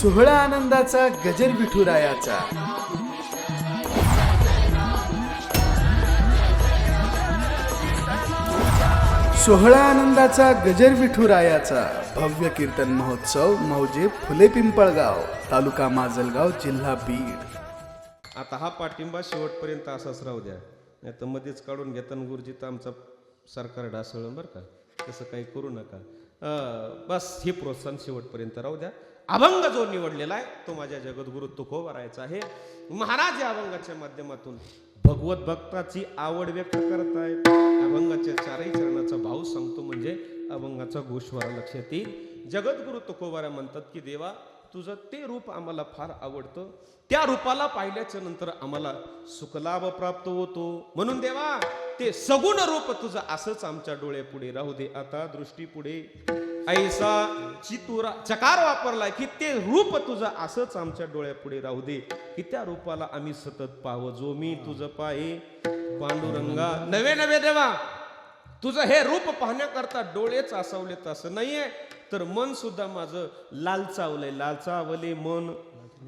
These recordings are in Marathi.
सोहळा आनंदाचा गजर विठुरायाचा. सोहळा आनंदाचा गजर विठुरायाचा भव्य कीर्तन महोत्सव मौजे फुले पिंपळगाव, तालुका माजलगाव, जिल्हा बीड. आता हा पाठिंबा शेवटपर्यंत असाच राहू द्या, नाही तर मध्येच काढून घेताना गुरुजी तर आमचा सरकार ढासळलं बरं का, तसं काही करू नका. बस हे प्रोत्साहन शेवटपर्यंत राहू द्या. अभंग जो निवडलेला आहे तो माझ्या जगद्गुरु तुकोबारायचा आहे. महाराज या अभंगाच्या माध्यमातून भगवत भक्ताची आवड व्यक्त करतायत. अभंगाच्या चारही चरणाचा भाव सांगतो म्हणजे अभंगाचा गोषवारा लक्षात येईल. जगद्गुरु तुकोबारा म्हणतात की देवा, तुझं ते रूप आम्हाला फार आवडतं, त्या रूपाला पाहिल्याच्या नंतर आम्हाला सुखलाभ प्राप्त होतो. म्हणून देवा, ते सगुण रूप तुझं असंच आमच्या डोळ्यापुढे राहू दे. आता दृष्टी पुढे ऐसा चितुरा चकार वापरलाय की ते रूप तुझं असंच आमच्या डोळ्यापुढे राहू दे, की त्या रूपाला आम्ही सतत पाहावं. जो मी तुझं पाहे पांडुरंगा. नवे नवे देवा, तुझं हे रूप पाहण्याकरता डोळेच असावलेत असं नाहीये, तर मन सुद्धा माझं लालचावलंय. लालचावले मन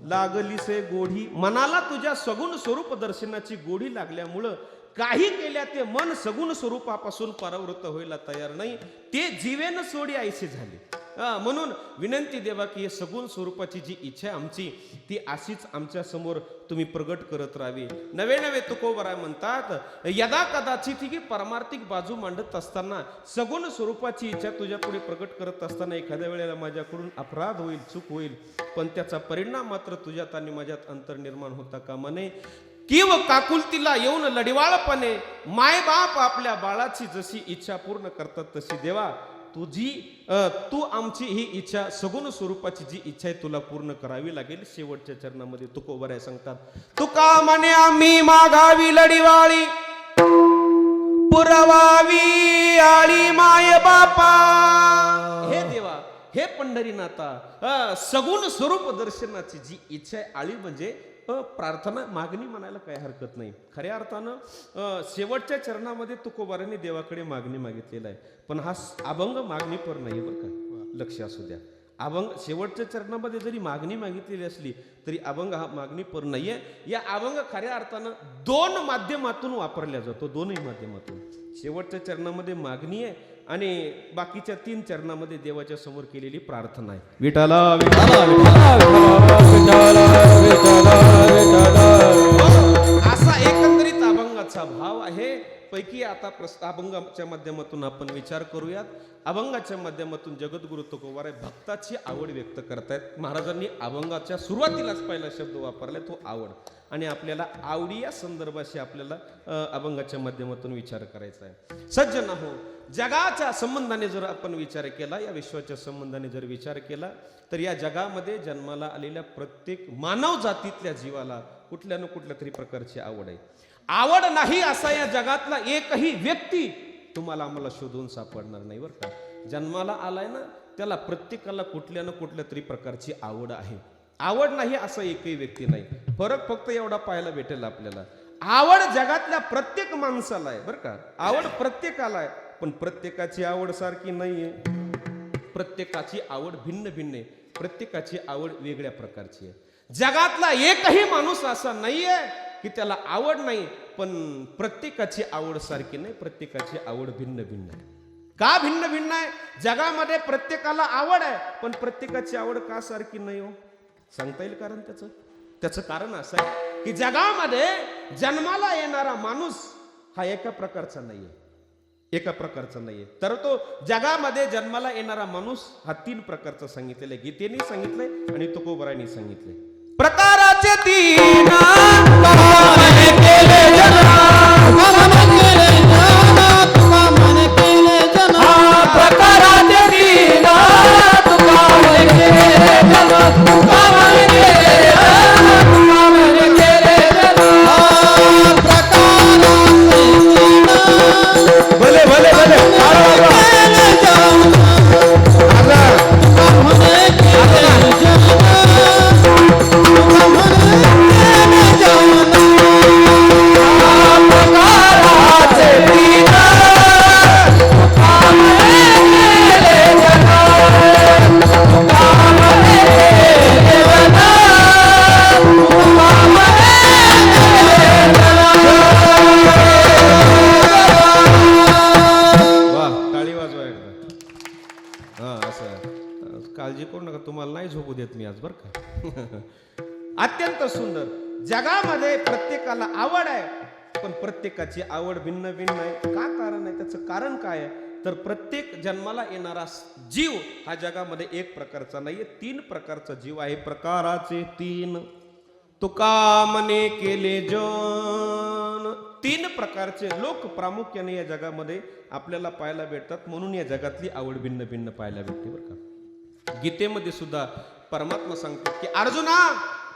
लागलीसे गोढी. मनाला तुझ्या सगुण स्वरूप दर्शनाची गोढी लागल्यामुळं काही केल्या ते मन सगुण स्वरूपापासून परावृत्त व्हायला तयार नाही, ते जीवेन सोडी आयसे झाले. म्हणून विनंती देवा की हे सगुण स्वरूपाची जी इच्छा आहे आमची, ती अशीच आमच्या समोर तुम्ही प्रगट करत राहावी. नवे नवे तुकोबारा म्हणतात, यदा कदाचित की परमार्थिक बाजू मांडत असताना सगुण स्वरूपाची इच्छा तुझ्या पुढे प्रगट करत असताना एखाद्या वेळेला माझ्याकडून अपराध होईल, चूक होईल, पण त्याचा परिणाम मात्र तुझ्यात आणि माझ्यात अंतर निर्माण होता कामा नये. किंव काकुलतीला येऊन लढिवाळपणे माय बाप आपल्या बाळाची जशी इच्छा पूर्ण करतात तशी देवा तू आमची ही इच्छा सगुण स्वरूपाची जी इच्छा आहे तुला पूर्ण करावी लागेल. शेवटच्या चरणामध्ये तुकोबाराय सांगतात, तुका म्हणे आम्ही मागावी लढिवाळी, पुरवावी आळी माय बापा. हे देवा, हे पंढरीनाथा, सगुण स्वरूप दर्शनाची जी इच्छा आहे, आळी म्हणजे प्रार्थना, मागणी म्हणायला काही हरकत नाही. खऱ्या अर्थानं शेवटच्या चरणामध्ये तुकोबारांनी देवाकडे मागणी मागितलेला आहे, पण हा अभंग मागणीपर नाही बरं का, लक्ष असू द्या. अभंग शेवटच्या चरणामध्ये जरी मागणी मागितलेली असली तरी अभंग हा मागणीपर नाहीये. या अभंग खऱ्या अर्थानं दोन माध्यमातून वापरला जातो, दोनही माध्यमातून. शेवटच्या चरणामध्ये मागणी आहे आणि बाकीच्या 3 चरणामध्ये देवाच्या समोर केलेली प्रार्थना आहे. विठाला विठाला असा एकंदरीत अभंगाचा भाव आहे. पैकी आता अभंगाच्या माध्यमातून आपण विचार करूयात. अभंगाच्या माध्यमातून जगद्गुरु तुकोबार भक्ताची आवड व्यक्त करतायत. महाराजांनी अभंगाच्या सुरुवातीलाच पहिला शब्द वापरलाय तो आवड, आणि आपल्याला आवडी या संदर्भाशी आपल्याला अभंगाच्या माध्यमातून विचार करायचा आहे. सज्जन हो, जगाच्या संबंधाने जर आपण विचार केला, या विश्वाच्या संबंधाने जर विचार केला, तर या जगामध्ये जन्माला आलेल्या प्रत्येक मानव जातीतल्या जीवाला कुठल्या न कुठल्या तरी प्रकारची आवड आहे. आवड नाही असा या जगातला एकही व्यक्ती तुम्हाला आम्हाला शोधून सापडणार नाही बरं का. जन्माला आलाय ना, त्याला प्रत्येकाला कुठल्या न कुठल्या तरी प्रकारची आवड आहे. आवड नाही असा एकही व्यक्ती नाही. फरक फक्त एवढा पाहायला भेटेल आपल्याला, आवड जगातल्या प्रत्येक माणसाला आहे बरं का. आवड प्रत्येकाला आहे, पण प्रत्येकाची आवड सारखी नाहीये. प्रत्येकाची आवड भिन्न भिन्न आहे, प्रत्येकाची आवड वेगळ्या प्रकारची आहे. जगातला एकही माणूस असा नाहीये की त्याला आवड नाही, पण प्रत्येकाची आवड सारखी नाही, प्रत्येकाची आवड भिन्न भिन्न आहे. का भिन्न भिन्न आहे? जगामध्ये प्रत्येकाला आवड आहे, पण प्रत्येकाची आवड का सारखी नाही हो? सांगता येईल कारण त्याचं कारण असं आहे की जगामध्ये जन्माला येणारा माणूस हा एका प्रकारचा नाहीये, एका प्रकारचा नाहीये. तर तो जगामध्ये जन्माला येणारा माणूस हा 3 प्रकारचा सांगितलेला आहे. गीतेने सांगितलंय आणि तुकोबारांनी सांगितलंय. प्रकाराचे 3 भले भले भले जाऊन करू नका, तुम्हाला नाही झोपू देत मी आज बरं का. अत्यंत सुंदर. जगामध्ये प्रत्येकाला आवड आहे, पण प्रत्येकाची आवड भिन्न भिन्न आहे. का कारण आहे? त्याचं कारण काय आहे? तर प्रत्येक जन्माला येणारा जीव हा जगामध्ये एक प्रकारचा नाहीये, 3 प्रकारचा जीव आहे. प्रकाराचे 3 तुका म्हणे केले जन. 3 प्रकारचे लोक प्रामुख्याने या जगामध्ये आपल्याला पाहायला भेटतात, म्हणून या जगातली आवड भिन्न भिन्न पाहायला भेटते बरं का. गीतेमध्ये सुद्धा परमात्मा सांगतो की अर्जुना,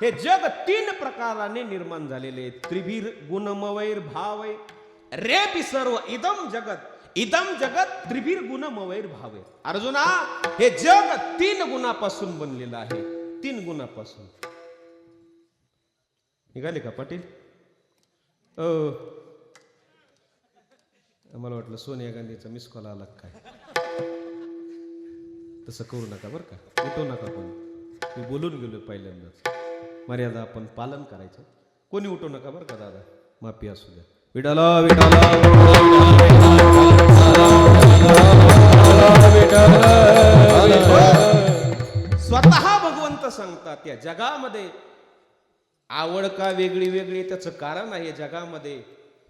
हे जग 3 प्रकाराने निर्माण झालेले आहे. त्रिभीर गुणमवैर भावय रे सर्व इदम जगत. इदम जगत त्रिभीर गुणमवैर भावय. अर्जुना, हे जग 3 गुणापासून बनलेलं आहे. 3 गुणापासून. निघाले का पाटील? मला वाटलं सोनिया गांधीचा मिस कॉल आला काय. तसं करू नका बरं का, उठवू नका कोणी. मी बोलून गेलो पहिल्यांदाच. मर्यादा आपण पालन करायचं. कोणी उठवू नका बरं का दादा, माफी असू द्या. विठाला स्वतः भगवंत सांगतात, या जगामध्ये आवड का वेगळी वेगळी, त्याचं कारण आहे. जगामध्ये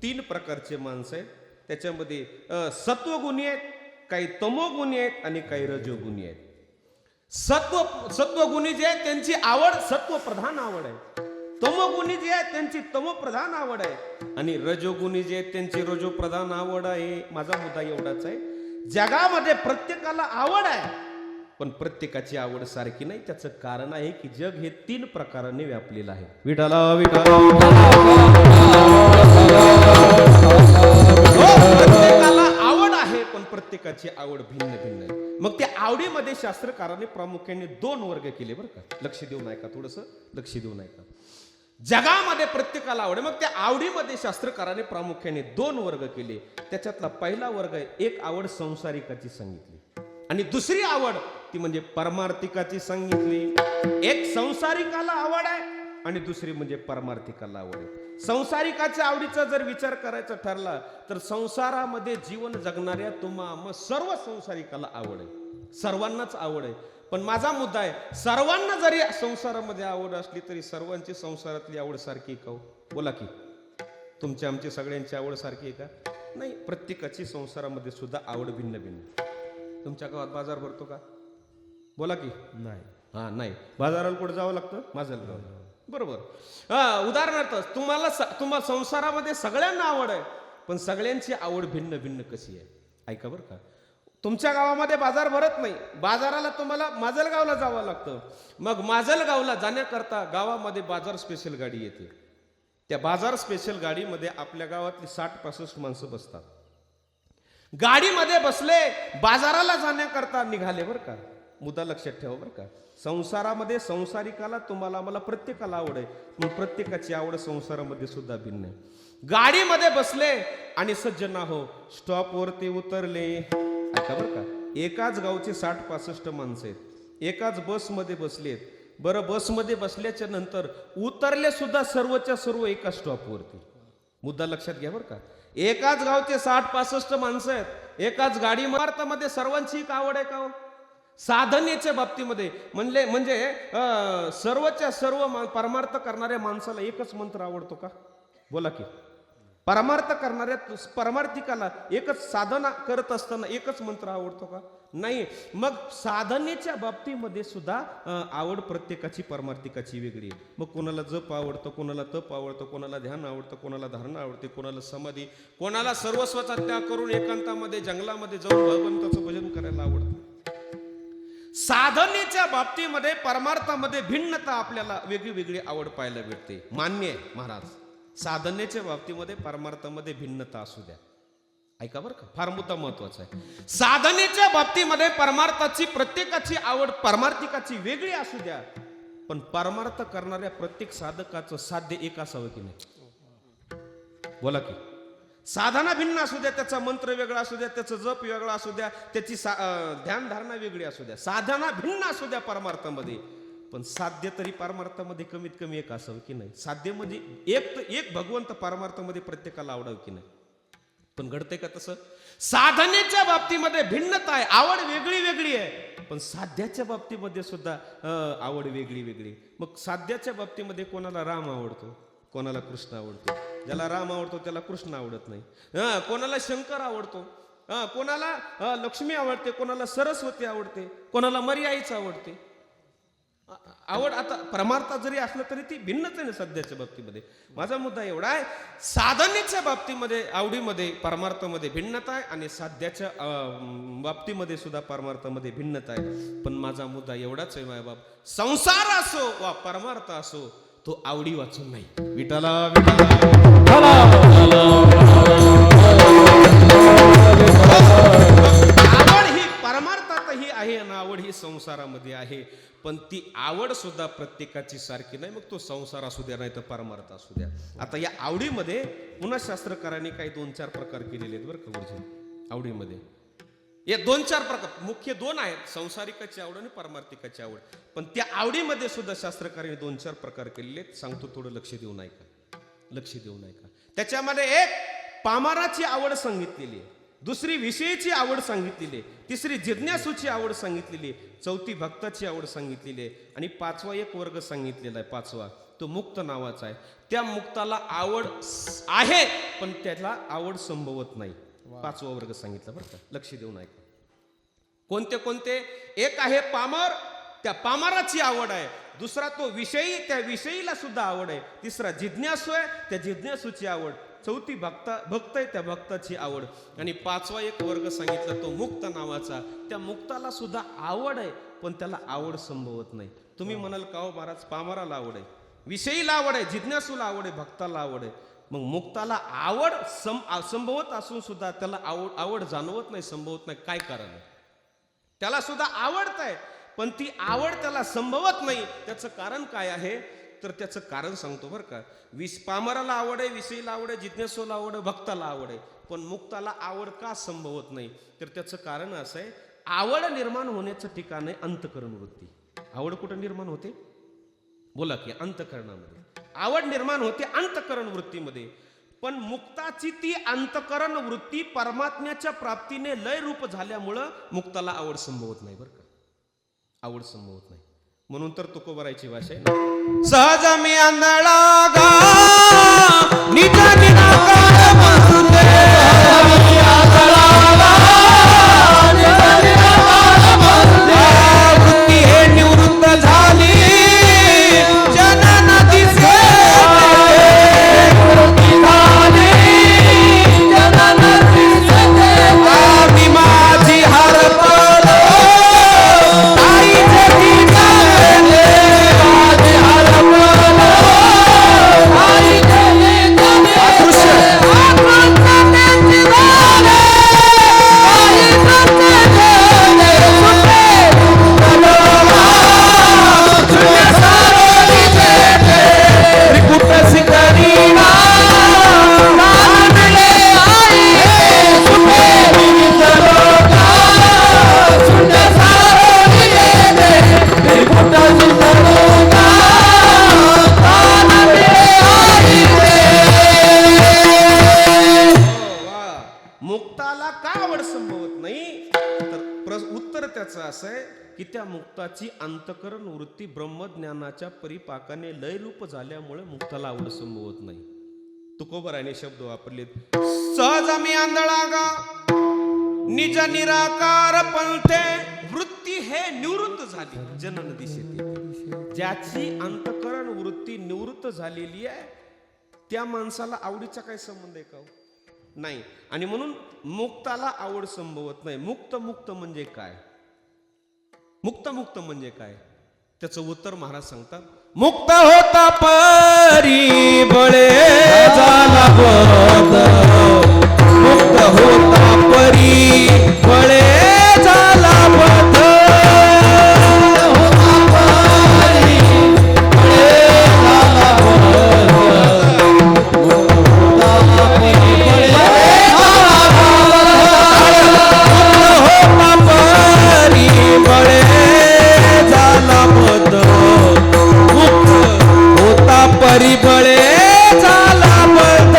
3 प्रकारचे माणसं आहेत. त्याच्यामध्ये सत्वगुणी आहेत, काही तमोगुणी आहेत आणि काही रजोगुणी आहेत. सत्वगुणी जे आहेत त्यांची आवड सत्वप्रधान आवड आहे. तमोगुणी जे आहेत त्यांची तमोप्रधान आवड आहे. आणि रजोगुणी जे आहेत त्यांची रजोप्रधान आवड आहे. माझा मुद्दा एवढाच आहे, जगामध्ये प्रत्येकाला आवड आहे, पण प्रत्येकाची आवड सारखी नाही. त्याचं कारण आहे की जग हे 3 प्रकाराने व्यापलेलं आहे. विठाला प्रत्येकाला आवड आहे, पण प्रत्येकाची आवड भिन्न भिन्न आहे. मग त्या आवडीमध्ये शास्त्रकाराने प्रामुख्याने 2 वर्ग केले बरं का. लक्ष देऊन ऐका, थोडस लक्ष देऊन ऐका. जगामध्ये प्रत्येकाला आवड आहे, मग त्या आवडीमध्ये शास्त्रकाराने प्रामुख्याने 2 वर्ग केले. त्याच्यातला पहिला वर्ग आहे, एक आवड संसारिकाची सांगितली आणि दुसरी आवड ती म्हणजे परमार्थिकाची सांगितली. एक संसारिकाला आवड आहे आणि दुसरी म्हणजे परमार्थिकाला आवड आहे. संसारिकाच्या आवडीचा जर विचार करायचा ठरला तर संसारामध्ये जीवन जगणाऱ्या तुम्हा सर्व संसारिकाला आवड आहे, सर्वांनाच आवड आहे. पण माझा मुद्दा आहे, सर्वांना जरी संसारामध्ये आवड असली तरी सर्वांची संसारातली आवड सारखी का हो? बोला की, तुमची आमची सगळ्यांची आवड सारखी आहे का? नाही. प्रत्येकाची संसारामध्ये सुद्धा आवड भिन्न भिन्न. तुमच्या गावात बाजार भरतो का? बोला की नाही. हा नाही. बाजाराला कुठे जावं लागतं? माझलगाव. बरोबर. उदाहरणार्थ तुम्हाला संसारामध्ये सगळ्यांना आवड आहे, पण सगळ्यांची आवड भिन्न भिन्न कशी आहे ऐका बरं का. तुमच्या गावामध्ये बाजार भरत नाही, बाजाराला तुम्हाला माजलगावला जावं लागतं. मग माजलगावला जाण्याकरता गावामध्ये बाजार स्पेशल गाडी येते. त्या बाजार स्पेशल गाडीमध्ये आपल्या गावातली 60-65 माणसं बसतात. गाडीमध्ये बसले, बाजाराला जाण्याकरता निघाले बरं का. मुद्दा लक्षात ठेवा बरं का. संसारामध्ये संसारिकाला तुम्हाला मला प्रत्येकाला आवड आहे, पण प्रत्येकाची आवड संसारामध्ये सुद्धा भिन्न आहे. गाडीमध्ये बसले आणि सज्जन हो स्टॉपवरती उतरले. ऐका बरं का, एकाच गावचे 60-65 माणसं आहेत, एकाच बसमध्ये बसलेत. बरं, बसमध्ये बसल्याच्या नंतर उतरले सुद्धा सर्वच्या सर्व एका स्टॉपवरती. मुद्दा लक्षात घ्या बरं का. एकाच गावचे 60-65 माणसं आहेत, एकाच गाडी मार्गामध्ये सर्वांची एक आवड आहे का हो? साधनेच्या बाबतीमध्ये म्हणजे सर्वच्या सर्व परमार्थ करणाऱ्या माणसाला एकच मंत्र आवडतो का? बोला की. परमार्थ करणाऱ्या परमार्थिकाला एकच साधना करत असताना एकच मंत्र आवडतो का? नाही. मग साधनेच्या बाबतीमध्ये सुद्धा आवड प्रत्येकाची परमार्थिकाची वेगळी आहे. मग कोणाला जप आवडतं, कोणाला तप आवडतं, कोणाला ध्यान आवडतं, कोणाला धारणा आवडते, कोणाला समाधी, कोणाला सर्वस्वाचा त्याग करून एकांतामध्ये जंगलामध्ये जाऊन भगवंताचं भजन करायला आवडतं. साधनेच्या बाबतीमध्ये परमार्थामध्ये भिन्नता आपल्याला वेगळी वेगळी आवड पाहायला भेटते. मान्य आहे महाराज, साधनेच्या बाबतीमध्ये परमार्थामध्ये भिन्नता असू द्या. ऐका बरं का, फार मुद्दा महत्वाचा आहे. साधनेच्या बाबतीमध्ये परमार्थाची प्रत्येकाची आवड परमार्थिकाची वेगळी असू द्या, पण परमार्थ करणाऱ्या प्रत्येक साधकाचं साध्य एक असावं की नाही? बोला की. साधना भिन्न असू द्या, त्याचा मंत्र वेगळा असू द्या, त्याचा जप वेगळा असू द्या, त्याची ध्यान धारणा वेगळी असू द्या, साधना भिन्न असू द्या परमार्थामध्ये, पण साध्य तरी परमार्थामध्ये कमीत कमी एक असावं की नाही? साध्य म्हणजे एक भगवंत परमार्थामध्ये प्रत्येकाला आवडावं की नाही? पण घडतंय का तसं? साधनेच्या बाबतीमध्ये भिन्नता आहे, आवड वेगळी वेगळी आहे, पण साध्याच्या बाबतीमध्ये सुद्धा आवड वेगळी वेगळी. मग साध्याच्या बाबतीमध्ये कोणाला राम आवडतो, कोणाला कृष्ण आवडतो. ज्याला राम आवडतो त्याला कृष्ण आवडत नाही. कोणाला शंकर आवडतो, कोणाला लक्ष्मी आवडते, कोणाला सरस्वती आवडते, कोणाला मर्याईच आवडते. आवड आता परमार्थ जरी असलं तरी ती भिन्नच आहे ना सध्याच्या बाबतीमध्ये. माझा मुद्दा एवढा आहे, साधनेच्या बाबतीमध्ये आवडीमध्ये परमार्थामध्ये भिन्नता आहे आणि साध्याच्या बाबतीमध्ये सुद्धा परमार्थामध्ये भिन्नता आहे. पण माझा मुद्दा एवढाच आहे मायबाप, संसार असो वा परमार्थ असो तो आवडी वाचून नाही. विठाला विठाला आवड ही परमार्थातही आहे आणि आवड ही संसारामध्ये आहे. पण ती आवड सुद्धा प्रत्येकाची सारखी नाही. मग तो संसार असू द्या नाही तर परमार्थ असू द्या. आता या आवडीमध्ये पुन्हा शास्त्रकारांनी काही 2-4 प्रकार केलेले आहेत बरं का गुरुजी. आवडीमध्ये हे 2-4 प्रकार, मुख्य 2 आहेत, संसारिकाची आवड आणि परमार्थिकाची आवड. पण त्या आवडीमध्ये सुद्धा शास्त्रकारांनी 2-4 प्रकार केलेले आहेत. सांगतो, थोडं लक्ष देऊन ऐका, लक्ष देऊन ऐका. त्याच्यामध्ये एक पामाराची आवड सांगितलेली आहे, दुसरी विषयीची आवड सांगितलेली आहे, तिसरी जिज्ञासूची आवड सांगितलेली आहे, चौथी भक्ताची आवड सांगितलेली आहे आणि 5वा एक वर्ग सांगितलेला आहे, 5वा तो मुक्त नावाचा आहे. त्या मुक्ताला आवड आहे पण त्याला आवड संभवत नाही. 5वा वर्ग सांगितला बरं का, लक्ष देऊन ऐका. कोणते कोणते? एक आहे पामर, त्या पामराची आवड आहे. दुसरा तो विषयी, त्या विषयीला सुद्धा आवड आहे. तिसरा जिज्ञासू आहे, त्या जिज्ञासूची आवड. चौथी भक्त आहे, त्या भक्ताची आवड. आणि 5वा एक वर्ग सांगितला तो मुक्त नावाचा. त्या मुक्ताला सुद्धा आवड आहे पण त्याला आवड संभवत नाही. तुम्ही म्हणाल का हो महाराज, पामराला आवड आहे, विषयीला आवड आहे, जिज्ञासूला आवड आहे, भक्ताला आवड आहे, मग मुक्ताला आवड संभवत असून सुद्धा त्याला आवड जाणवत नाही, संभवत नाही, काय कारण आहे? त्याला सुद्धा आवडत आहे पण ती आवड त्याला संभवत नाही. त्याचं कारण काय आहे? तर त्याचं कारण सांगतो बरं का. पामराला आवड आहे, विषयीला आवड आहे, जिज्ञासूला आवड आहे, भक्ताला आवड आहे, पण मुक्ताला आवड का संभवत नाही? तर त्याचं कारण असं आहे, आवड निर्माण होण्याचं ठिकाण आहे अंतःकरण वृत्ती. आवड कुठं निर्माण होते? बोला की, अंतःकरणामध्ये आवड निर्माण होते, अंतःकरण वृत्तीमध्ये. पण मुक्ताची ती अंतःकरण वृत्ती परमात्म्याच्या प्राप्तीने लय रूप झाल्यामुळं मुक्ताला आवड संभवत नाही बरं का, आवड संभवत नाही. म्हणून तर तुकोबारायची भाषा आहे ना, सहज मी आंधळा गा निज निराकार म्हणते, वृत्ती हे निवृत्त झाली जनन दिसे, आम्ही माझी हरपलो की त्या मुक्ताची अंतःकरण वृत्ती ब्रह्मज्ञानाच्या परिपाकाने लय रूप झाल्यामुळे मुक्ताला आवड संभवत नाही. तुकोबाराने शब्द वापरलेत, सहज मी आंधळा गा निज निराकार पंथे, वृत्ती हे निवृत्त झाली जनन दिशेते. ज्याची अंतःकरण वृत्ती निवृत्त झालेली आहे त्या माणसाला आवडीचा काय संबंध आहे का? नाही. आणि म्हणून मुक्ताला आवड संभवत नाही. मुक्त म्हणजे काय? मुक्त म्हणजे काय? त्याचं उत्तर महाराज सांगतात, मुक्त होता परी बळे झाला बद, मुक्त होता परी बळे झाला बद, परिबळे झाला बद,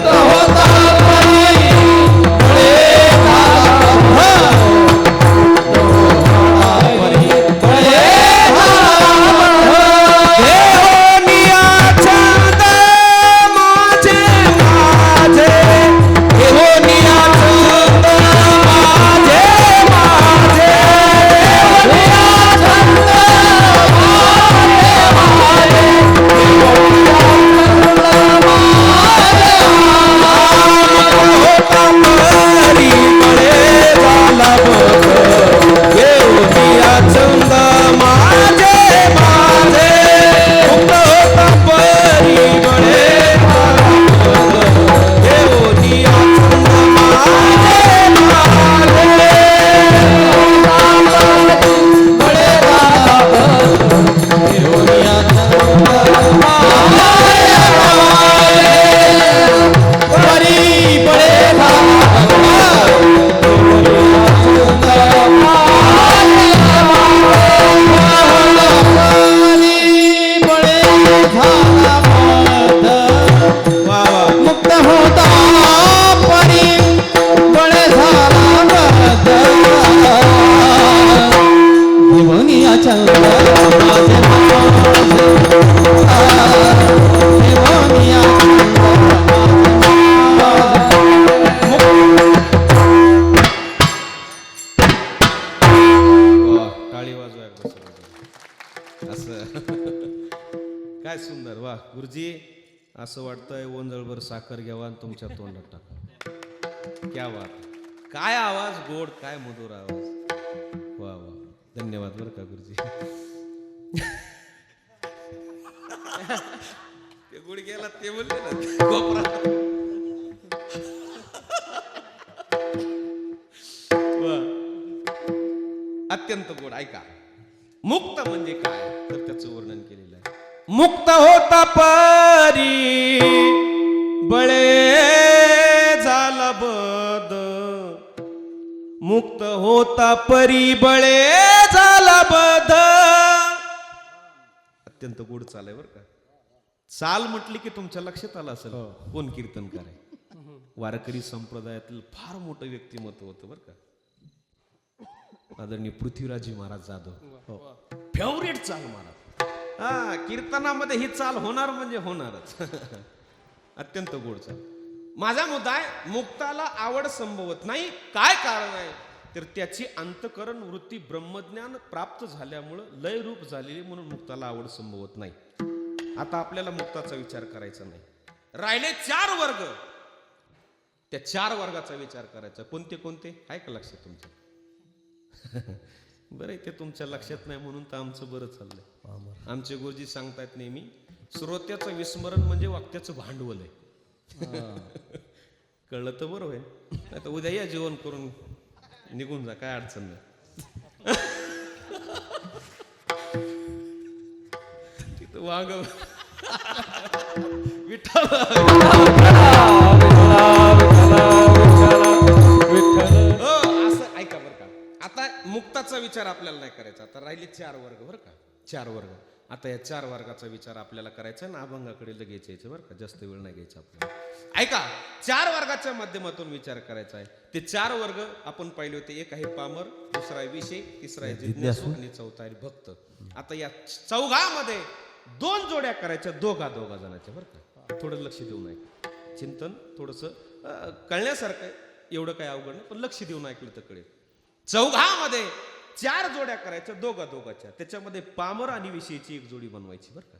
होता वा, टाळी वाजवा एकदा सगळेजण. असं काय सुंदर. वा गुरुजी, असं वाटतंय ओंजळभर साखर घ्यावा आणि तुमच्या तोंडात टाका. क्या बात. काय आवाज गोड, काय मधुर आवाज. वा वा, धन्यवाद बरं का गुरुजी. ते गुड गेला ते बोलले ना कोपरा. वा, अत्यंत गोड. ऐका, मुक्त म्हणजे काय तर त्याचं वर्णन केलेलं आहे. मुक्त होता परी बळे झाला बद. मुक्त होता परी बळे झाला बद. अत्यंत गोड चाल आहे बरं का. चाल म्हटली की तुमच्या लक्षात आलं असेल कोण कीर्तनकार आहे. वारकरी संप्रदायातील फार मोठं व्यक्तिमत्व होतं बरं का. आदरणीय पृथ्वीराजी महाराज जाधव. फेवरेट चाल महाराज. हा, कीर्तनामध्ये ही चाल होणार म्हणजे होणारच. अत्यंत गोड चाल. माझा मुद्दा आहे, मुक्ताला आवड संभवत नाही. काय कारण आहे तर त्याची अंतकरण वृत्ती ब्रह्मज्ञान प्राप्त झाल्यामुळं लय रूप झालेली, म्हणून मुक्ताला आवड संभवत नाही. आता आपल्याला मुक्ताचा विचार करायचा नाही. राहिले 4 वर्ग. त्या 4 वर्गाचा विचार करायचा. कोणते कोणते आहे का लक्षात तुमच्या? बरं, ते तुमच्या लक्षात नाही म्हणून तर आमचं बरं चाललंय. आमचे गुरुजी सांगतायत नेहमी, श्रोत्याचं विस्मरण म्हणजे वाक्याचं भांडवल आहे. कळलं तर बरं होईल. नाही तर उद्या या जेवण करून निघून जा, काय अडचण नाही. तिथं वांग विठ्ठल. असं ऐका बरं का. आता मुक्ताचा विचार आपल्याला नाही करायचा. आता राहिले 4 वर्ग बरं का. 4 वर्ग. आता या 4 वर्गाचा विचार आपल्याला करायचा आहे ना, अभंगाकडे लगेच यायचं बरं का. जास्त वेळ नाही घ्यायचा आपल्याला. ऐका, 4 वर्गाच्या माध्यमातून विचार करायचा आहे. ते 4 वर्ग आपण पाहिले होते. एक आहे पामर, दुसरा आहे विषय, तिसरा आहे जिज्ञासू आणि चौथा आहे भक्त. आता या चौघामध्ये 2 जोड्या करायच्या, दोघा जणांच्या बरं का. थोडं लक्ष देऊन ऐक. चिंतन थोडंसं कळण्यासारखं आहे. एवढं काय अवघड नाही, पण लक्ष देऊन ऐकलं तर कळेल. चौघामध्ये 4 जोड्या करायच्या, दोघाच्या. त्याच्यामध्ये पामर आणि विषयीची एक जोडी बनवायची बरं का.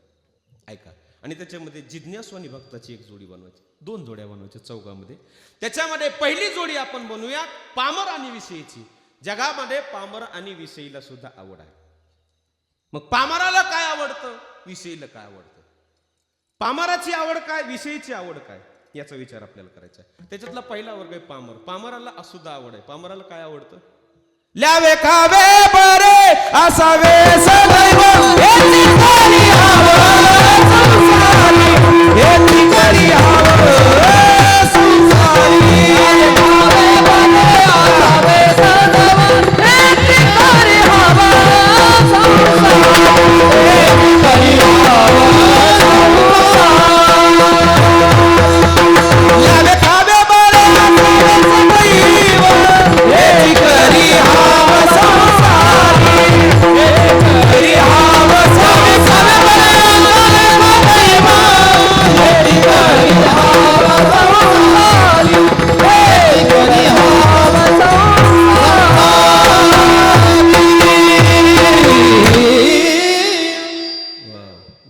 ऐका. आणि त्याच्यामध्ये जिज्ञासू आणि भक्ताची एक जोडी बनवायची. 2 जोड्या बनवायच्या चौघामध्ये. त्याच्यामध्ये पहिली जोडी आपण बनवूया पामर आणि विषयीची. जगामध्ये पामर आणि विषयीला सुद्धा आवड आहे. मग पामराला काय आवडतं, विषयीला काय आवडतं? पामराची आवड काय, विषयीची आवड काय, याचा विचार आपल्याला करायचा आहे. त्याच्यातला पहिला वर्ग आहे पामर. पामराला सुद्धा आवड आहे. पामराला काय आवडतं? ल्यावे खावे बरे असावे सदैव हेची करी हवं संसारी, हेची करी हवं संसारी. ल्यावे खावे बरे असावे सदैव हेची करी हवं संसारी, हेची करी हवं संसारी. ल्यावे खावे बरे असावे सदैव हेची करी हवं संसारी, हेची करी हवं संसारी. हेची करी हवं संसारी, हेची करी हवं संसारी.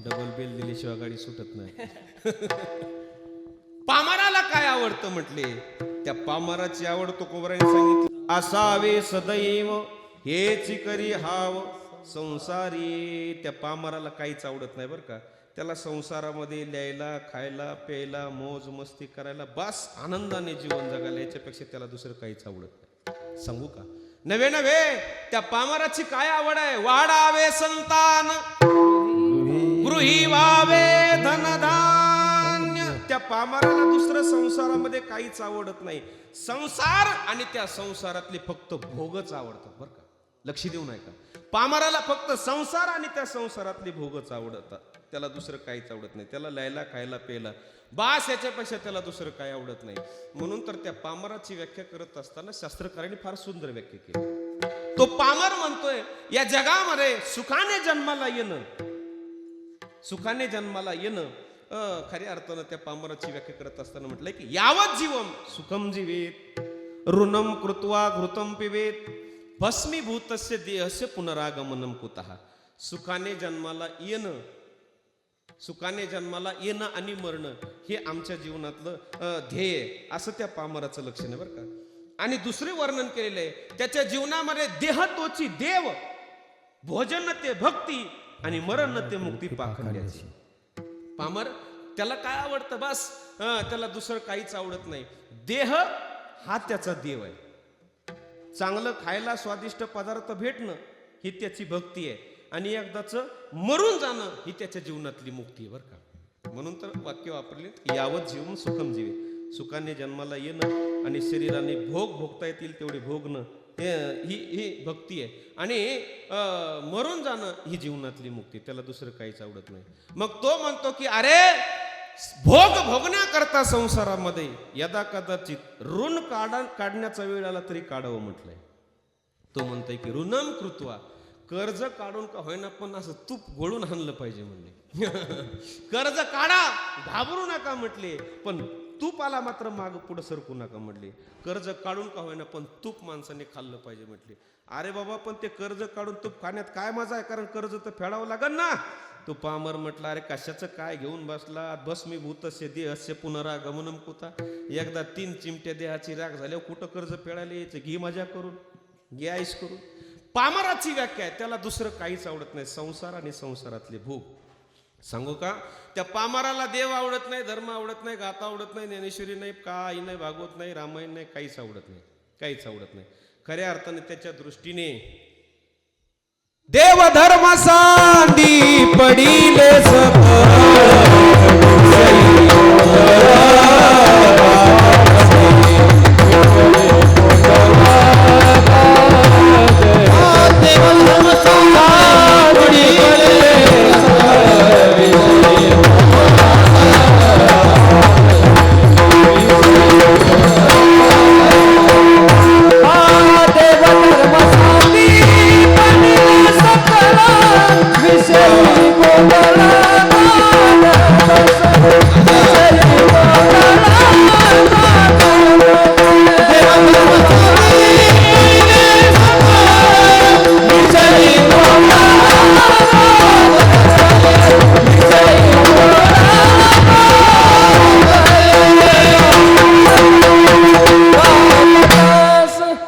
डबल बेल दिल्याशिवाय गाडी सुटत नाही. पामराला काय आवडतं म्हटले? त्या पामराची आवड तो कोबराने सांगितली. असावे सदैव हेची करी हाव संसारी. त्या पामराला काहीच आवडत नाही बरं का. त्याला संसारामध्ये ल्यायला, खायला, प्यायला, मौज मस्ती करायला, बस आनंदाने जीवन जगायला, याच्यापेक्षा त्याला दुसरं काहीच आवडत नाही. सांगू का? नव्हे त्या पामराची काय आवड आहे? वाढावे संतान, गृही व्हावे धनधान्य. त्या पामराला दुसरं संसारामध्ये काहीच आवडत नाही. संसार आणि त्या संसारातले फक्त भोगच आवडतात बरं का. लक्ष देऊन ऐका. पामराला फक्त संसार आणि त्या संसारातले भोगच आवडतात. त्याला दुसरं काहीच आवडत नाही. त्याला ल्यायला, खायला, प्यायला, बास याच्यापेक्षा त्याला दुसरं काय आवडत नाही. म्हणून तर त्या पामराची व्याख्या करत असताना शास्त्रकारांनी फार सुंदर व्याख्या केली. तो पामर म्हणतोय या जगामध्ये सुखाने जन्माला येणं खऱ्या अर्थानं त्या पामराची व्याख्या करत असताना म्हटलंय की यावत जीवम सुखम जीवेत ऋणम कृत्वा घृतम पिबेत भस्मीभूतस्य देहस्य पुनरागमनम कुतः. सुखाने जन्माला येणं आणि मरणं हे आमच्या जीवनातलं ध्येय आहे, असं त्या पामराचं लक्षण आहे बरं का. आणि दुसरे वर्णन केलेलं आहे त्याच्या जीवनामध्ये देह तोची देव, भोजन ते भक्ती आणि मरण ते मुक्ती पाखंड्याची. पामर त्याला काय आवडतं बस, त्याला दुसरं काहीच आवडत नाही. देह हा त्याचा देव आहे. चांगलं खायला स्वादिष्ट पदार्थ भेटणं ही त्याची भक्ती आहे आणि एकदाच मरून जाणं ही त्याच्या जीवनातली मुक्ती आहे बरं का. म्हणून तर वाक्य वापरले यावत जीवन सुखम जीवे. सुखाने जन्माला येणं आणि शरीराने भोगता येतील तेवढे भोगणं ही भक्ती आहे. आणि मरून जाणं ही जीवनातली मुक्ती. त्याला दुसरं काहीच आवडत नाही. मग तो म्हणतो की अरे भोगण्याकरता संसारामध्ये यदा कदाचित ऋण काढण्याचा वेळ आला तरी काढावं म्हटलंय. तो म्हणतोय की ऋणम कृत्वा, कर्ज काढून का होईना पण असं तूप गोळून आणलं पाहिजे म्हणले. कर्ज काढा, घाबरू नका म्हटले, पण तुपाला मात्र माग पुढे सरकू नका म्हटले. कर्ज काढून का होईना पण तूप माणसाने खाल्लं पाहिजे म्हटले. अरे बाबा पण ते कर्ज काढून तूप खाण्यात काय मजा आहे, कारण कर्ज तर फेडावं लागल ना. तो पामर म्हटला अरे कशाचं काय घेऊन बसला, भस्मीभूतस्य देहस्य पुनरागमनम कुता. एकदा 3 चिमट्या देहाची राख झाल्यावर कुठं कर्ज फेडायला यायचं, घे मजा करून, घे आईस करून. पामराची व्याख्या आहे त्याला दुसरं काहीच आवडत नाही, संसार आणि संसारातले भोग. सांगू का, त्या पामराला देव आवडत नाही, धर्म आवडत नाही, गाथा आवडत नाही, ज्ञानेश्वरी नाही, काही नाही, भागवत नाही, रामायण नाही, काहीच आवडत नाही, काहीच आवडत नाही. खऱ्या अर्थाने त्याच्या दृष्टीने देव धर्म सांदी पडिले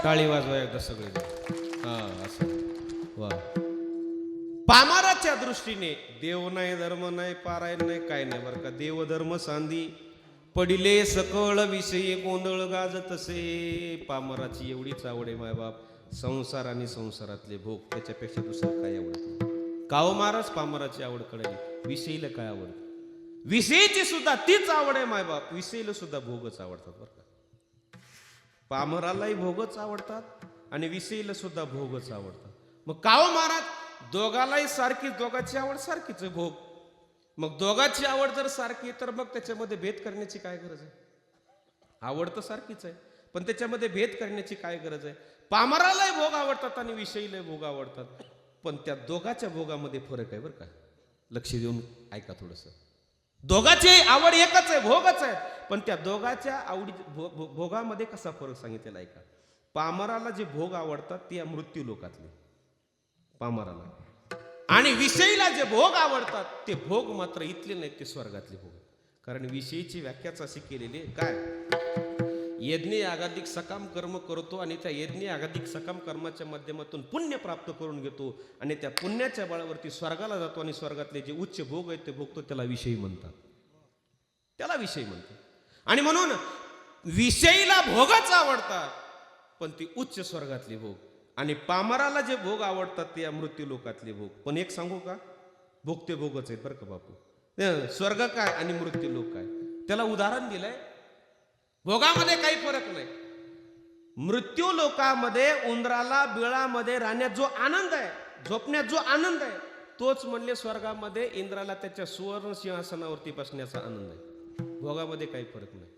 टाळी वाजवा एकदा सगळे. हा असं वा. पामराच्या दृष्टीने देव नाही, धर्म नाही, पारायण नाही, काय नाही बरं का. देव धर्म सांदी पडिले सकळ विषयी गोंधळ गाजतसे. पामराची एवढीच आवड आहे मायबाप, संसार आणि संसारातले भोग, त्याच्यापेक्षा दुसरं काय आवडत. काव महाराज पामराची आवड कळली, विषयीला काय आवडत. विषयीची सुद्धा तीच आवड आहे मायबाप, विषयीला सुद्धा भोगच आवडतात बरं का. पामरालाही भोगच आवडतात आणि विषयीला सुद्धा भोगच आवडतात. मग काव महाराज दोघालाही सारखीच, दोघाची आवड सारखीच आहे, भोग. मग दोघाची आवड जर सारखी तर मग त्याच्यामध्ये भेद करण्याची काय गरज आहे. आवड तर सारखीच आहे पण त्याच्यामध्ये भेद करण्याची काय गरज आहे. पामरालाही भोग आवडतात आणि विषयीलाही भोग आवडतात, पण त्या दोघाच्या भोगामध्ये फरक आहे बरं का. लक्ष देऊन ऐका थोडस. दोघाची आवड एकच आहे, भोगच आहे, पण त्या दोघाच्या आवडी भोगामध्ये कसा फरक सांगितलेला आहे का. पामराला जे भोग आवडतात ते या मृत्यू लोकातले पामराला, आणि विषयीला जे भोग आवडतात ते भोग मात्र इथले नाहीत, ते स्वर्गातले भोग. कारण विषयीची व्याख्याच अशी केलेली आहे काय, यज्ञ यागाधिक सकाम कर्म करतो आणि त्या यज्ञ यागाधिक सकाम कर्माच्या माध्यमातून पुण्य प्राप्त करून घेतो आणि त्या पुण्याच्या बळावरती स्वर्गाला जातो आणि स्वर्गातले जे उच्च भोग आहेत ते भोगतो, त्याला विषयी म्हणतात, त्याला विषयी म्हणतात. आणि म्हणून विषयीला भोगच आवडतात पण ती उच्च स्वर्गातली भोग, आणि पामराला जे भोग आवडतात ते या मृत्यू लोकातले भोग. पण एक सांगू का, भोग ते भोगच आहेत बरं का बापू. स्वर्ग काय आणि मृत्यू लोक काय, त्याला उदाहरण दिलंय. भोगामध्ये काही फरक नाही. मृत्यू लोकामध्ये उंदराला बिळामध्ये राहण्यात जो आनंद आहे, झोपण्यात जो आनंद आहे, तोच म्हणले स्वर्गामध्ये इंद्राला त्याच्या सुवर्ण सिंहासनावरती बसण्याचा आनंद आहे. भोगामध्ये काही फरक नाही.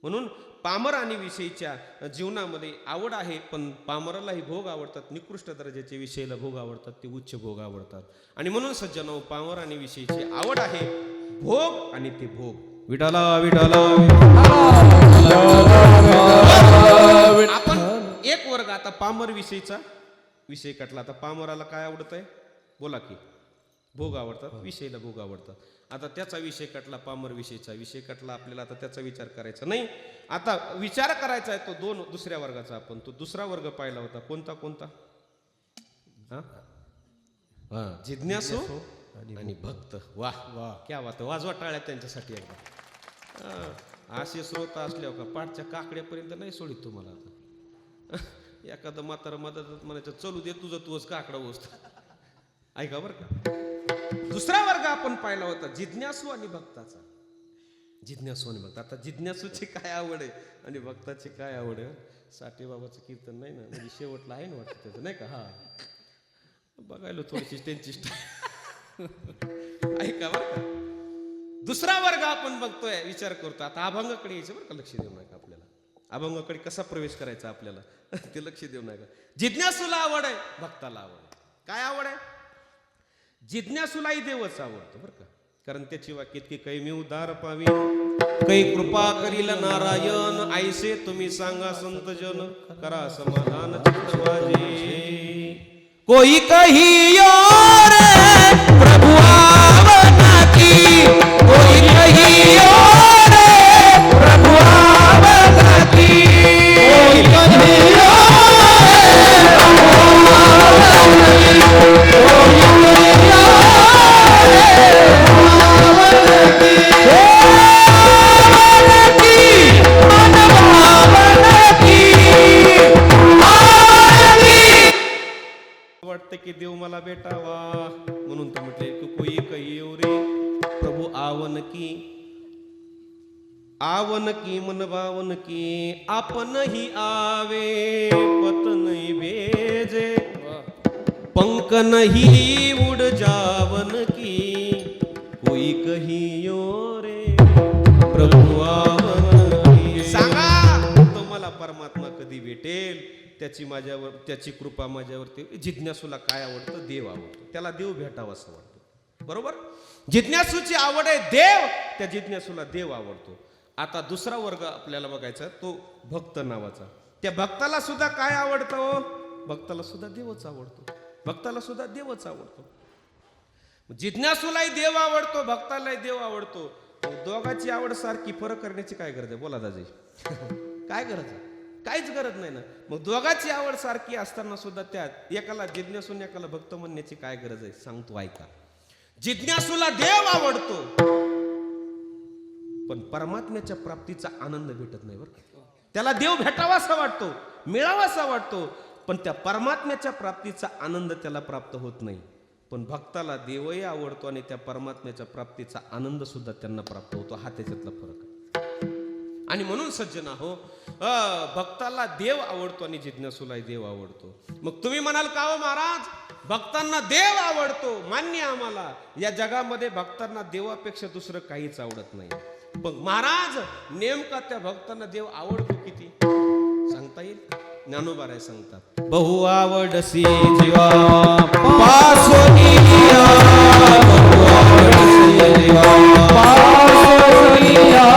म्हणून पामर आणि विषयीच्या जीवनामध्ये आवड आहे, पण पामरालाही भोग आवडतात, निकृष्ट दर्जाचे विषयाला भोग आवडतात, ते उच्च भोग आवडतात. आणि म्हणून सज्जनो, पामर आणि विषयीची आवड आहे भोग आणि ते भोग. विठाला विठाला आपण एक वर्ग आता पामर विषयीचा विषय कटला. आता पामराला काय आवडत आहे बोला की? भोग आवडतात, विषयीला भोग आवडतात. आता त्याचा विषय कटला, पामर विषयीचा विषय कटला. आपल्याला आता त्याचा विचार करायचा नाही. आता विचार करायचा आहे तो दुसऱ्या वर्गाचा. आपण तो दुसरा वर्ग पाहिला होता. कोणता कोणता? जिज्ञासू आणि भक्त. वाह वाह, क्या वाह. वाजवा टाळ्या त्यांच्यासाठी एकदा. असे श्रोता असल्यावर का पाठच्या काकड्यापर्यंत नाही सोडित तुम्हाला. आता एखादं म्हातारं मदत म्हणायचं, चलू दे तुझं तुझं काकडा वस्त. ऐका बरं का, दुसरा वर्ग आपण पाहिला होता जिज्ञासू आणि भक्ताचा. जिज्ञासू आणि भक्त. आता जिज्ञासूची काय आवड आहे आणि भक्ताची काय आवड आहे? साठेबाबाचं कीर्तन नाही ना, म्हणजे शेवटला आहे ना वाटतं त्याचं, नाही का? हा, बघायला थोडीशी त्यांची ऐका बरं का. दुसरा वर्ग आपण बघतोय, विचार करतो. आता अभंगाकडे यायचं बरं का, लक्ष देऊ नका आपल्याला. अभंगाकडे कसा प्रवेश करायचा आपल्याला ते लक्ष देऊ नका. जिज्ञासूला आवड आहे, भक्ताला आवड आहे. काय आवड आहे? जिज्ञासूलाही देवच आवडतो बरं का, कारण त्याची वाक्य की कै मी उदार पावी, कै कृपा करील नारायण, ऐसे तुम्ही सांगा संत जन, करा समाधान चित्त माझे. कोई कहियो रे प्रभु आवना की, कोई कहियो रे प्रभु आवना की, कोई कहियो वाटते की देव मला भेटावा, म्हणून तर म्हटले की कोई कहियो रे प्रभु आवन की, आवन की मन भावन की, आपण ही आवे पत नहीं भेजे, पंख नहीं उड़ जावन की, कोई कहियो रे प्रभु आवन की. सांगा तुम्हाला परमात्मा कधी भेटेल? त्याची कृपा माझ्यावरती. जिज्ञासूला काय आवडतं? देव आवडतो. त्याला देव भेटावा असं वाटतं, बरोबर? जिज्ञासूची आवड आहे देव, त्या जिज्ञासूला देव आवडतो. आता दुसरा वर्ग आपल्याला बघायचा, तो भक्त नावाचा. त्या भक्ताला सुद्धा काय आवडतं? भक्ताला सुद्धा देवच आवडतो. भक्ताला सुद्धा देवच आवडतो. जिज्ञासूलाही देव आवडतो, भक्तालाही देव आवडतो. दोघांची आवड सारखी, फरक करण्याची काय गरज आहे? बोला दाजी, काय गरज आहे? काहीच गरज नाही ना. मग दोघांची आवड सारखी असताना सुद्धा त्यात एकाला जिज्ञासून एकाला भक्त म्हणण्याची काय गरज आहे? सांगतो ऐका. जिज्ञासूला देव आवडतो, पण परमात्म्याच्या प्राप्तीचा आनंद भेटत नाही बरं. त्याला देव भेटावासा वाटतो, मिळावासा वाटतो, पण त्या परमात्म्याच्या प्राप्तीचा आनंद त्याला प्राप्त होत नाही. पण भक्ताला देवही आवडतो आणि त्या परमात्म्याच्या प्राप्तीचा आनंद सुद्धा त्यांना प्राप्त होतो. हा त्याच्यातला फरक आहे. आणि म्हणून सज्जना हो, भक्ताला देव आवडतो आणि जिज्ञासूलाही देव आवडतो. मग तुम्ही म्हणाल का हो महाराज, भक्तांना देव आवडतो, मान्य आम्हाला. या जगामध्ये भक्तांना देवापेक्षा दुसरं काहीच आवडत नाही. पण महाराज नेमका त्या भक्तांना देव आवडतो किती सांगता येईल? ज्ञानोबाराय सांगतात, बहु आवडसी जीवा पासोनिया, बहु आवडसी जीवा पासोनिया,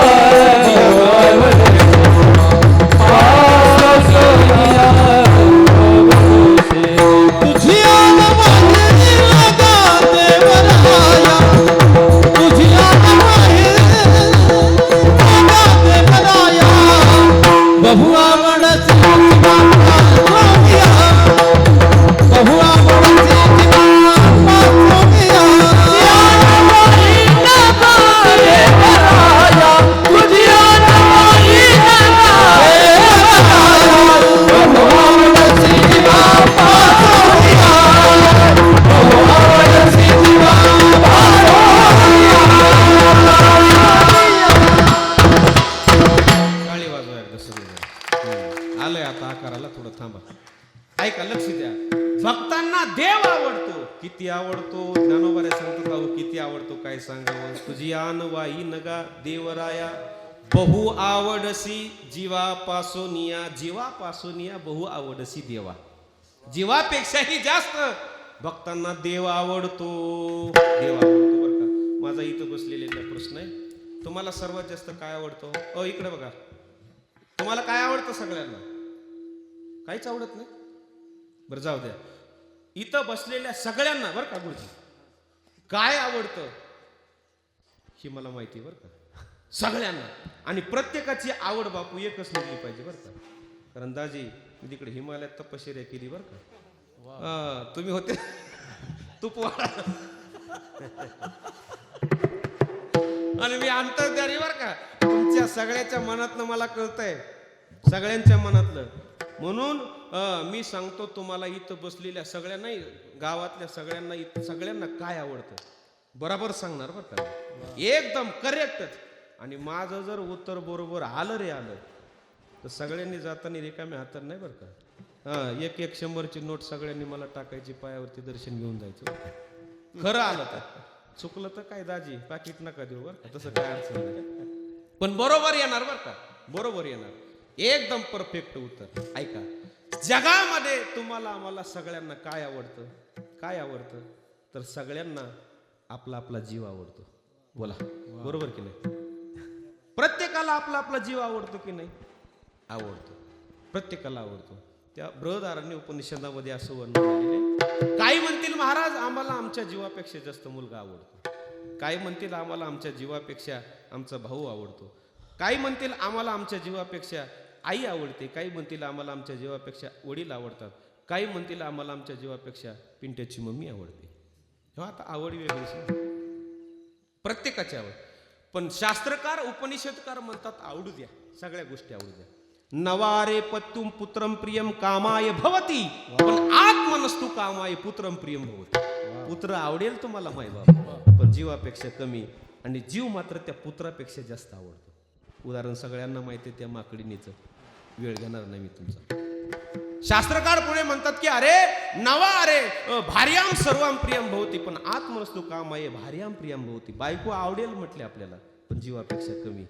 किती आवडतो. ज्ञानोबाराय सांगतो, किती आवडतो काय सांगावं. तुझी आन वाई नगा देवराया, बहु आवडसी जीवापासूनिया बहु आवडसी देवा. जीवापेक्षाही जास्त भक्तांना देव आवडतो. देव आवडतो बरं का. माझा इथं बसलेला प्रश्न आहे, तुम्हाला सर्वात जास्त काय आवडतो? इकडे बघा, तुम्हाला काय आवडतं? सगळ्यांना काहीच आवडत नाही. बरं जाऊ द्या, इथं बसलेल्या सगळ्यांना बरं का गुरुजी काय आवडतं ही मला माहिती बरं का, सगळ्यांना. आणि प्रत्येकाची आवड बापू एकच निघली पाहिजे बरं का. कारण दाजी मी तिकडे हिमालयात तपश्चर्या केली बरं का. तुम्ही होते तुपवाडा आणि मी अंतर्यामी बरं का. तुमच्या सगळ्याच्या मनातलं मला कळतंय, सगळ्यांच्या मनातलं. म्हणून मी सांगतो तुम्हाला, इथं बसलेल्या सगळ्यांना, गावातल्या सगळ्यांना, सगळ्यांना काय आवडतं बरोबर सांगणार बरं का, एकदम करेक्टच. आणि माझं जर उत्तर बरोबर आलं तर सगळ्यांनी जाताना रिकाम्या हातात नाही बरं का. एक 100ची नोट सगळ्यांनी मला टाकायची, पायावरती दर्शन घेऊन जायचं. खरं आलं तर, चुकलं तर काय दाजी पाकिट नका देऊ बरं का, तसं काय अडचण नाही. पण बरोबर येणार बरं का, बरोबर येणार, एकदम परफेक्ट उत्तर. ऐका, जगामध्ये तुम्हाला आम्हाला सगळ्यांना काय आवडतं? काय आवडतं? तर सगळ्यांना आपला आपला जीव आवडतो. बोला बरोबर की नाही? प्रत्येकाला आपला आपला जीव आवडतो की नाही? आवडतो, प्रत्येकाला आवडतो. त्या बृहदारण्य उपनिषदामध्ये असं वर्णन केलेलं. काही म्हणतील महाराज आम्हाला आमच्या जीवापेक्षा जास्त मुलगा आवडतो, काही म्हणतील आम्हाला आमच्या जीवापेक्षा आमचा भाऊ आवडतो, काही म्हणतील आम्हाला आमच्या जीवापेक्षा आई आवडते, काही म्हणतील आम्हाला आमच्या जीवापेक्षा वडील आवडतात, काही म्हणतील आम्हाला आमच्या जीवापेक्षा पिंट्याची मम्मी आवडते. तेव्हा आता आवड वेगळीच, प्रत्येकाची आवड. पण शास्त्रकार उपनिषदकार म्हणतात आवडू द्या, सगळ्या गोष्टी आवडू द्या. नवारे पत्युम पुत्रम प्रियम कामाय भवती, पण आत्मनस्तु कामाय पुत्रम प्रियम भवती. पुत्र आवडेल तुम्हाला माय बाप, पण जीवापेक्षा कमी, आणि जीव मात्र त्या पुत्रापेक्षा जास्त आवडतो. उदाहरण सगळ्यांना माहिती आहे त्या माकडीनीचं, वेळ घेणार नाही मी तुमचा. शास्त्रकार पुढे म्हणतात की अरे नवा अरे भार्याम सर्वाम प्रियम भवती, पण आत्मनस्तु कामाय भार्याम प्रियम भवती. बायको आवडेल म्हटले आपल्याला, पण जीवापेक्षा कमी,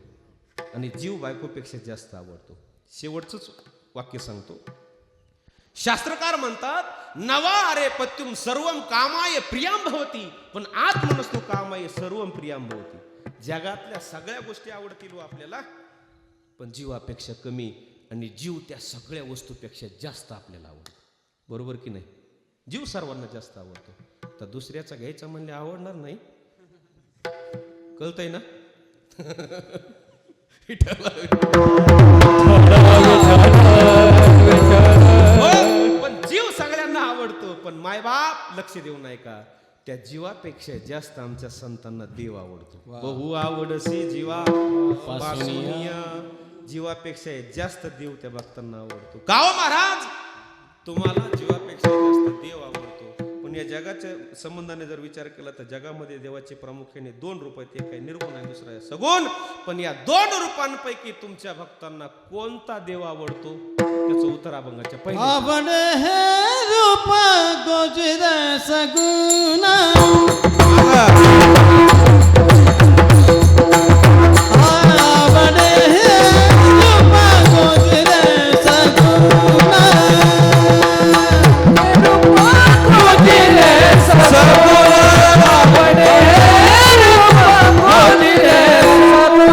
आणि जीव बायकोपेक्षा जास्त आवडतो. शेवटचंच वाक्य सांगतो. शास्त्रकार म्हणतात नवा अरे पत्युम सर्वम कामाय प्रियाम भवती, पण आत्मनस्तु कामाय सर्वम प्रियाम भवती. जगातल्या सगळ्या गोष्टी आवडतील आपल्याला, पण जीवापेक्षा कमी, आणि जीव त्या सगळ्या वस्तूपेक्षा जास्त आपल्याला आवडतो. बरोबर की नाही? जीव सर्वांना जास्त आवडतो. तर दुसऱ्याचा घ्यायचा म्हणले आवडणार नाही, कळतंय ना? पण जीव सगळ्यांना आवडतो, पण मायबाप लक्ष देऊ नाही का, त्या जीवापेक्षा जास्त आमच्या संतांना देव आवडतो. बहु आवडसी जीवा पासूनिया, जीवापेक्षा जास्त देव त्या भक्तांना आवडतो. का हो महाराज, तुम्हाला जीवापेक्षा जास्त देव आवडतो, पण या जगाच्या संबंधाने जर विचार केला तर जगामध्ये देवाचे प्रामुख्याने 2 रूप आहेत. एक आहे निर्गुण आणि दुसरा आहे सगुण. पण या 2 रूपांपैकी तुमच्या भक्तांना कोणता देव आवडतो? त्याचं उत्तर अभंगाच्या पहिले. आवड हे रूप गोजिर सगुण, आवड हे रूप गोजिर सगुण, रूप गोजिर सगुण, आवड हे रूप गोजिर सगुण,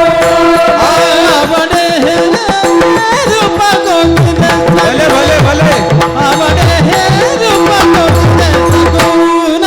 आवड हे रूप गोजिर भले भले भले आवड हे रूप गोजिर सगुण.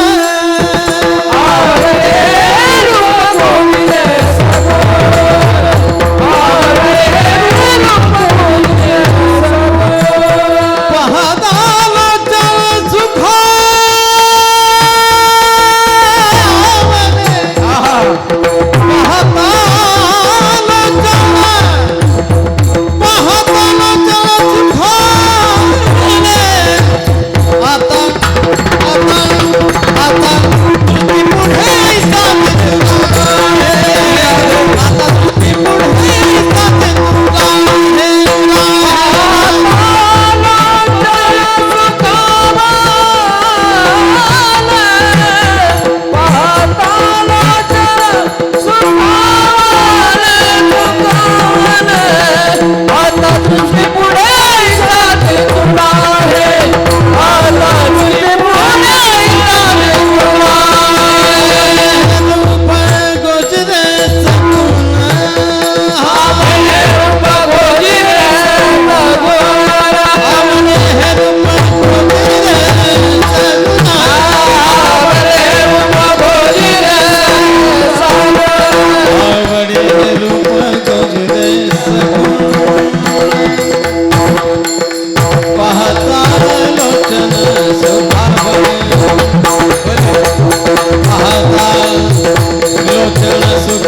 क्या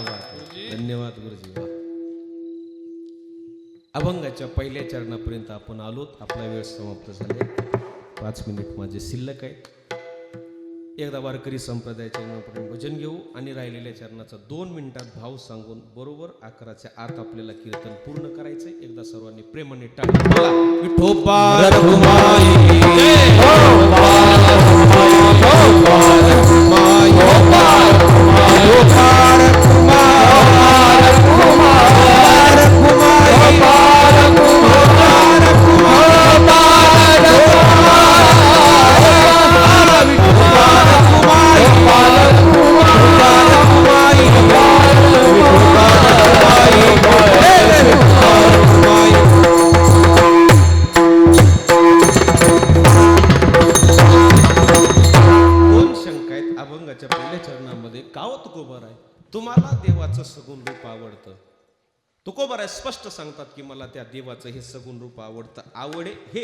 बात आहे. धन्यवाद गुरुजी. वा. अभंगाच्या पहिल्या चरणापर्यंत आपण आलोत. आपला वेळ समाप्त झाले. 5 मिनिट माझे शिल्लक आहेत. एकदा वारकरी संप्रदायाच्या चरणापर्यंत भजन घेऊ आणि राहिलेल्या चरणाचा 2 मिनिटात भाव सांगून बरोबर 11च्या आत आपल्याला कीर्तन पूर्ण करायचंय. एकदा सर्वांनी प्रेमाने टाळी बोला. विठोबा रखुमाई तुम्हाला देवाचं सगुण रूप आवडतं. तुकोबार आहे स्पष्ट सांगतात की मला त्या देवाचं हे सगुण रूप आवडतं. आवडे हे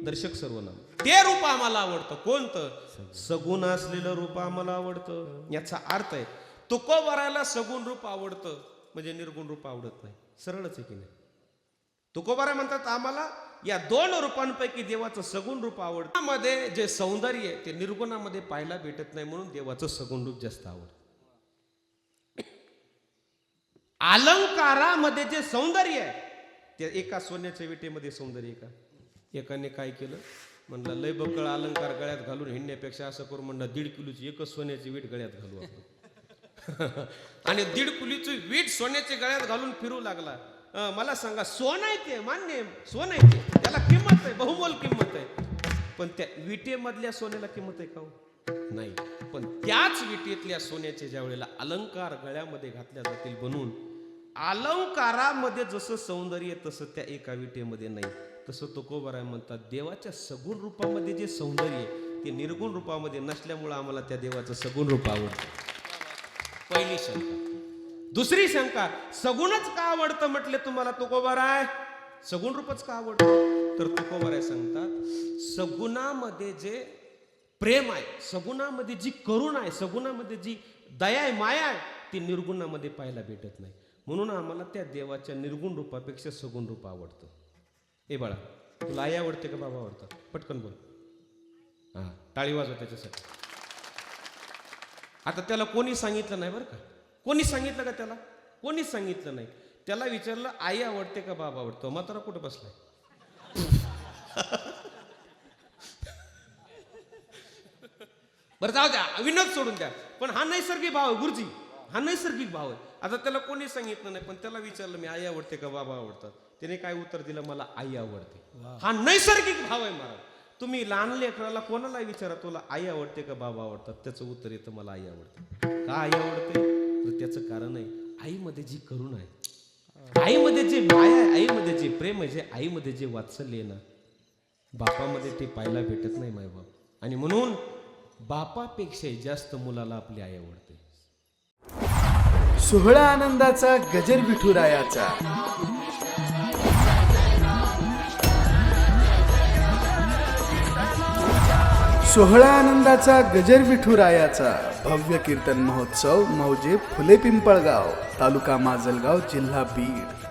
दर्शक सर्वनाम. ते रूप आम्हाला आवडतं. कोणतं? सगुण असलेलं रूप आम्हाला आवडतं. याचा अर्थ आहे तुकोबाराला सगुण रूप आवडतं म्हणजे निर्गुण रूप आवडत नाही. सरळच आहे की नाही? तुकोबारा म्हणतात आम्हाला या 2 रूपांपैकी देवाचं सगुण रूप आवडतं. मध्ये जे सौंदर्य आहे ते निर्गुणामध्ये पाहायला भेटत नाही म्हणून देवाचं सगुण रूप जास्त आवडतं. अलंकारामध्ये जे सौंदर्य आहे ते एका सोन्याच्या विटेमध्ये सौंदर्य का? एकाने काय केलं म्हणलं लय बकळ अलंकार गळ्यात घालून हिंडण्यापेक्षा असं करू म्हणलं 1.5 किलोची एकच सोन्याची वीट गळ्यात घालू आपण. आणि 1.5 किलोची वीट सोन्याच्या गळ्यात घालून फिरू लागला. मला सांगा सोनं आहे ते मान्य आहे, सोनं आहे ते, त्याला किंमत आहे, बहुमोल किंमत आहे. पण त्या विटेमधल्या सोन्याला किंमत आहे का? नाही. पण त्याच विटेतल्या सोन्याचे ज्या वेळेला अलंकार गळ्यामध्ये घातल्या जातील बनून, अलंकारामध्ये जसं सौंदर्य तसं त्या एका विटेमध्ये नाही. तसं तुकोबाराय म्हणतात देवाच्या सगुण रूपामध्ये जे सौंदर्य आहे ते निर्गुण रूपामध्ये नसल्यामुळे आम्हाला त्या देवाचं सगुण रूप आवडतं. पहिली शंका. दुसरी शंका, सगुणच का आवडतं म्हटले तुम्हाला तुकोबाराय? सगुण रूपच का आवडतं? तर तुकोबाराय सांगतात सगुणामध्ये जे प्रेम आहे, सगुणामध्ये जी करुणा आहे, सगुणामध्ये जी दया आहे, माया आहे, ती निर्गुणामध्ये पाहायला भेटत नाही. म्हणून आम्हाला त्या देवाच्या निर्गुण रूपापेक्षा सगुण रूप आवडतं. ए बाळा, तुला आई आवडते का बाबा आवडतं? पटकन बोल. हा, टाळी वाजव त्याच्यासाठी. आता त्याला कोणी सांगितलं नाही बरं का? कोणी सांगितलं का त्याला? कोणीच सांगितलं नाही. त्याला विचारलं आई आवडते का बाबा आवडतो? म्हातारा कुठं बसलाय? बरं जाऊ द्या, विनोद सोडून द्या. पण हा नैसर्गिक भाव आहे गुरुजी, हा नैसर्गिक भाव आहे. आता त्याला कोणी सांगितलं नाही पण त्याला विचारलं मी आई आवडते का बाबा आवडतात? त्याने काय उत्तर दिलं? मला आई आवडते. हा नैसर्गिक भाव आहे महाराज. तुम्ही लहान लेकराला कोणाला विचारा तुला आई आवडते का बाबा आवडतात? त्याचं उत्तर येतं मला आई आवडते. का आई आवडते? तर त्याचं कारण आहे आईमध्ये जी करुणा आहे, आईमध्ये जे माया आहे, आईमध्ये जे प्रेम आहे, जे आईमध्ये जे वात्सल्य आहे ना, बापामध्ये ते पाहायला भेटत नाही मायबाप. आणि म्हणून बापापेक्षा जास्त मुलाला आपली आई आवडते. सोहळा आनंदाचा गजर विठुरायाचा. सोहळा आनंदाचा गजर विठुरायाचा भव्य कीर्तन महोत्सव मौजे फुले पिंपळगाव, तालुका माजलगाव, जिल्हा बीड.